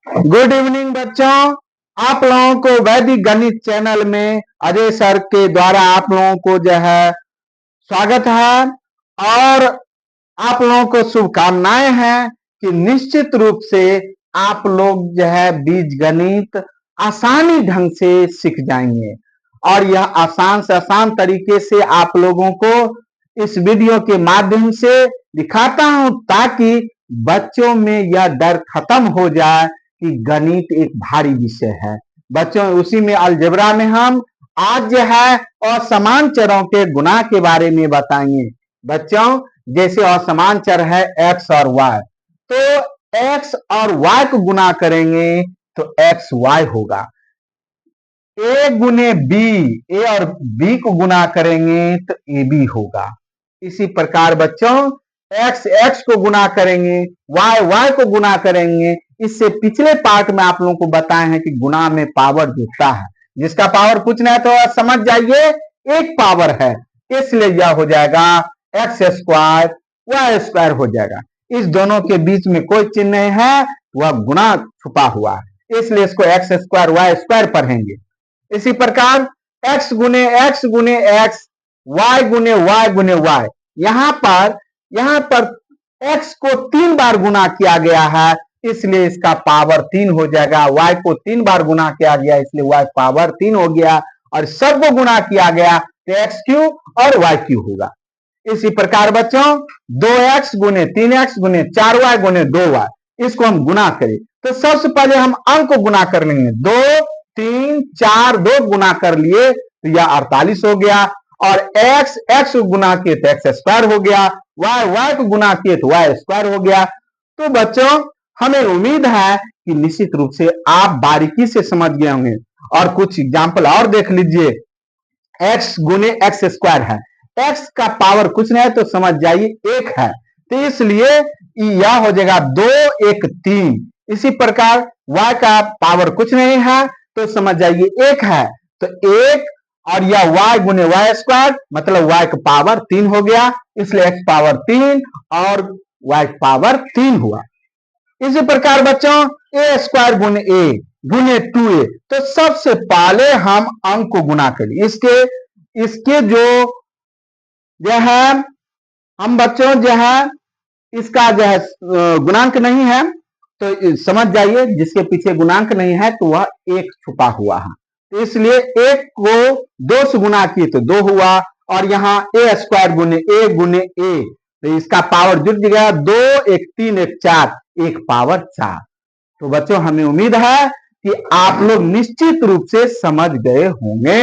Good evening बच्चों। आप लोगों को वैदिक गणित चैनल में अजय सर के द्वारा आप लोगों को जो है स्वागत है और आप लोगों को शुभकामनाएं हैं कि निश्चित रूप से आप लोग जो है बीज गणित आसानी ढंग से सीख जाएंगे और यह आसान से आसान तरीके से आप लोगों को इस वीडियो के माध्यम से दिखाता हूं ताकि बच्चों में यह डर खत्म हो जाए कि गणित एक भारी विषय है। बच्चों उसी में अलजेब्रा में हम आज जो है असमान चरों के गुणा के बारे में बताएंगे। बच्चों जैसे असमान चर है एक्स और वाई, तो एक्स और वाई को गुणा करेंगे तो एक्स वाई होगा। ए गुने बी, ए और बी को गुणा करेंगे तो ए बी होगा। इसी प्रकार बच्चों एक्स एक्स को गुणा करेंगे, वाई वाई को गुणा करेंगे। इससे पिछले पार्ट में आप लोगों को बताए हैं कि गुणा में पावर जुड़ता है, जिसका पावर कुछ नहीं तो समझ जाइए एक पावर है, इसलिए यह हो जाएगा एक्स स्क्वायर वाई स्क्वायर हो जाएगा। इस दोनों के बीच में कोई चिन्ह नहीं है, वह गुणा छुपा हुआ है, इसलिए इसको एक्स स्क्वायर वाई स्क्वायर पढ़ेंगे। इसी प्रकार x गुने x, y गुने y। यहां पर x को 3 बार गुना किया गया है, इसलिए इसका पावर 3 हो जाएगा। y को 3 बार गुना किया गया इसलिए y पावर 3 हो गया और सबको गुना किया गया तो x क्यूब और y क्यूब होगा। इसी प्रकार बच्चों 2x गुने 3x गुने 4y गुने 2y, इसको हम गुना करें तो सबसे पहले हम अंक को गुना कर लेंगे। 2 3 4 2 गुना कर लिए तो यह 48 हो गया और x x को गुना किए तो x स्क्वायर हो गया, y y को गुना किए तो y स्क्वायर हो गया। तो बच्चों हमें उम्मीद है कि निश्चित रूप से आप बारीकी से समझ गए होंगे और कुछ एग्जाम्पल और देख लीजिए। x गुने x स्क्वायर है, x का पावर कुछ नहीं है तो समझ जाइए 1 है, तो इसलिए यह हो जाएगा 2 1 3। इसी प्रकार y का पावर कुछ नहीं है तो समझ जाइए 1 है, तो 1 और यह y गुने वाई स्क्वायर मतलब y का पावर 3 हो गया, इसलिए x पावर 3 और y पावर 3 हुआ। इसी प्रकार बच्चों a स्क्वायर गुने a गुने 2a, तो सबसे पहले हम अंक को गुना करें। इसके जो है हम बच्चों जो है इसका जो है गुणांक नहीं है तो समझ जाइए जिसके पीछे गुणांक नहीं है तो वह 1 छुपा हुआ है, तो इसलिए 1 को 2 से गुना किए तो 2 हुआ और यहाँ a स्क्वायर गुने a, तो इसका पावर जुड़ गया 2 1 3 1 4, 1 पावर 4। तो बच्चों हमें उम्मीद है कि आप लोग निश्चित रूप से समझ गए होंगे।